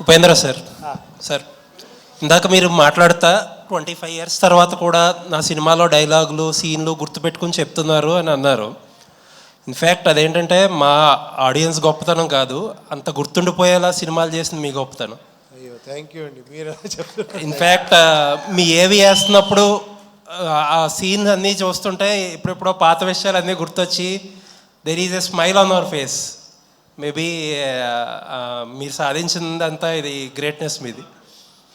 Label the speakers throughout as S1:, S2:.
S1: Upendra sir. Sir, ఇందాక మీరు మాట్లాడుతా 25 years తర్వాత కూడా నా సినిమాలో డైలాగులు సీన్లు గుర్తుపెట్టుకుని చెప్తున్నారు అని అన్నారు. ఇన్ఫ్యాక్ట్ అదేంటంటే మా ఆడియన్స్ గొప్పతనం కాదు, అంత గుర్తుండిపోయేలా సినిమాలు చేసింది మీ గొప్పతనం.
S2: అయ్యో థ్యాంక్ యూ అండి, మీరు చెప్తున్నారు.
S1: ఇన్ఫ్యాక్ట్ మీ ఏవి వేస్తున్నప్పుడు ఆ సీన్ అన్నీ చూస్తుంటే ఇప్పుడెప్పుడో పాత విషయాలు అన్నీ గుర్తొచ్చి there is a smile on hour face. Maybe మీరు సాధించిందంతా ఇది గ్రేట్నెస్ మీది.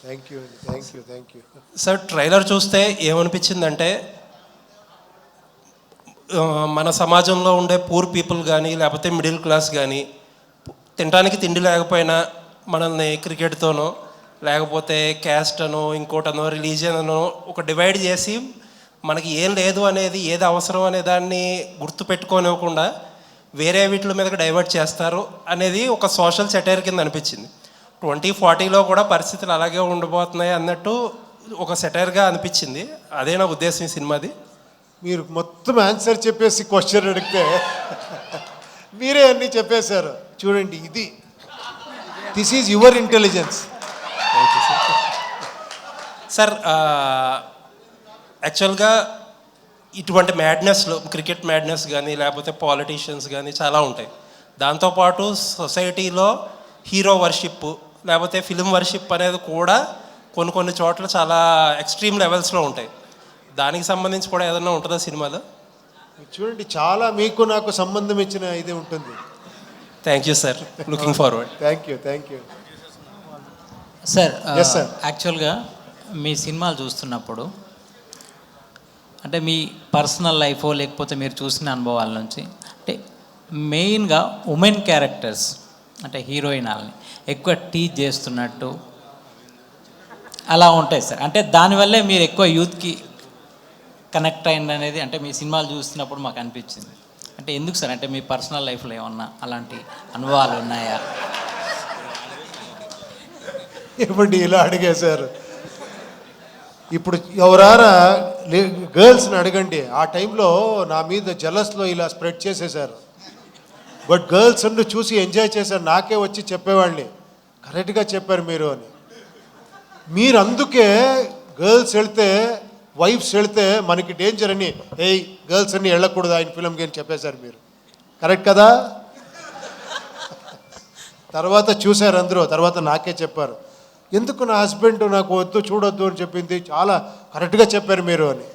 S2: థ్యాంక్ యూ అండి, thank you, thank you.
S1: Sir, trailer చూస్తే ఏమనిపించిందంటే మన సమాజంలో ఉండే పూర్ పీపుల్ కానీ లేకపోతే మిడిల్ క్లాస్ కానీ తినడానికి తిండి లేకపోయినా మనల్ని క్రికెట్తోనో లేకపోతే క్యాస్ట్ అనో ఇంకోటనో రిలీజియన్ అనో ఒక డివైడ్ చేసి మనకి ఏం లేదు అనేది ఏది అవసరం అనే దాన్ని గుర్తుపెట్టుకోనివ్వకుండా వేరే వీటి మీదకి డైవర్ట్ చేస్తారు అనేది ఒక సోషల్ సెటైర్ కింద అనిపించింది. 2040లో కూడా పరిస్థితులు అలాగే ఉండబోతున్నాయి అన్నట్టు ఒక సెటైర్గా అనిపించింది. అదే నా ఉద్దేశం ఈ సినిమాది.
S2: మీరు మొత్తం ఆన్సర్ చెప్పేసి క్వశ్చన్ అడిగితే మీరే అన్నీ చెప్పేశారు. చూడండి, this is your intelligence.
S1: Sir, యాక్చువల్గా ఇటువంటి మ్యాడ్నెస్లో క్రికెట్ మ్యాడ్నెస్ కానీ లేకపోతే పాలిటీషియన్స్ కానీ చాలా ఉంటాయి. దాంతోపాటు సొసైటీలో హీరో వర్షిప్ లేకపోతే ఫిలిం వర్షిప్ అనేది కూడా కొన్ని చోట్ల చాలా ఎక్స్ట్రీమ్ లెవెల్స్లో ఉంటాయి. దానికి సంబంధించి కూడా ఏదైనా ఉంటుందా సినిమాలో?
S2: చూడండి, చాలా మీకు నాకు సంబంధం ఇచ్చిన ఇది ఉంటుంది.
S1: Thank you sir, looking forward.
S2: Thank you, thank you
S3: sir.
S2: Yes, sir.
S3: యాక్చువల్గా మీ సినిమాలు చూస్తున్నప్పుడు అంటే మీ పర్సనల్ లైఫో లేకపోతే మీరు చూసిన అనుభవాల నుంచి అంటే మెయిన్గా ఉమెన్ క్యారెక్టర్స్ అంటే హీరోయిన్ వాళ్ళని ఎక్కువ టీచ్ చేస్తున్నట్టు అలా ఉంటాయి సార్. అంటే దానివల్లే మీరు ఎక్కువ యూత్కి కనెక్ట్ అయింది అనేది అంటే మీ సినిమాలు చూస్తున్నప్పుడు మాకు అనిపించింది. అంటే ఎందుకు సార్? అంటే మీ పర్సనల్ లైఫ్లో ఏమన్నా అలాంటి అనుభవాలు ఉన్నాయా?
S2: ఏమండి ఇలా అడిగేశారు? ఇప్పుడు ఎవరారా గర్ల్స్ని అడగండి, ఆ టైంలో నా మీద జలస్లో ఇలా స్ప్రెడ్ చేసేసారు. బట్ గర్ల్స్ అన్ను చూసి ఎంజాయ్ చేశారు. నాకే వచ్చి చెప్పేవాళ్ళని కరెక్ట్గా చెప్పారు మీరు అని. మీరు అందుకే గర్ల్స్ వెళ్తే వైఫ్స్ వెళ్తే మనకి డేంజర్ అని గర్ల్స్ అన్ని వెళ్ళకూడదు ఆయన ఫిల్మ్కి అని చెప్పేశారు మీరు. కరెక్ట్ కదా? తర్వాత చూశారు అందరూ, తర్వాత నాకే చెప్పారు ఎందుకు నా హస్బెండ్ నాకు వద్దు చూడొద్దు అని చెప్పింది, చాలా కరెక్ట్గా చెప్పారు మీరు అని.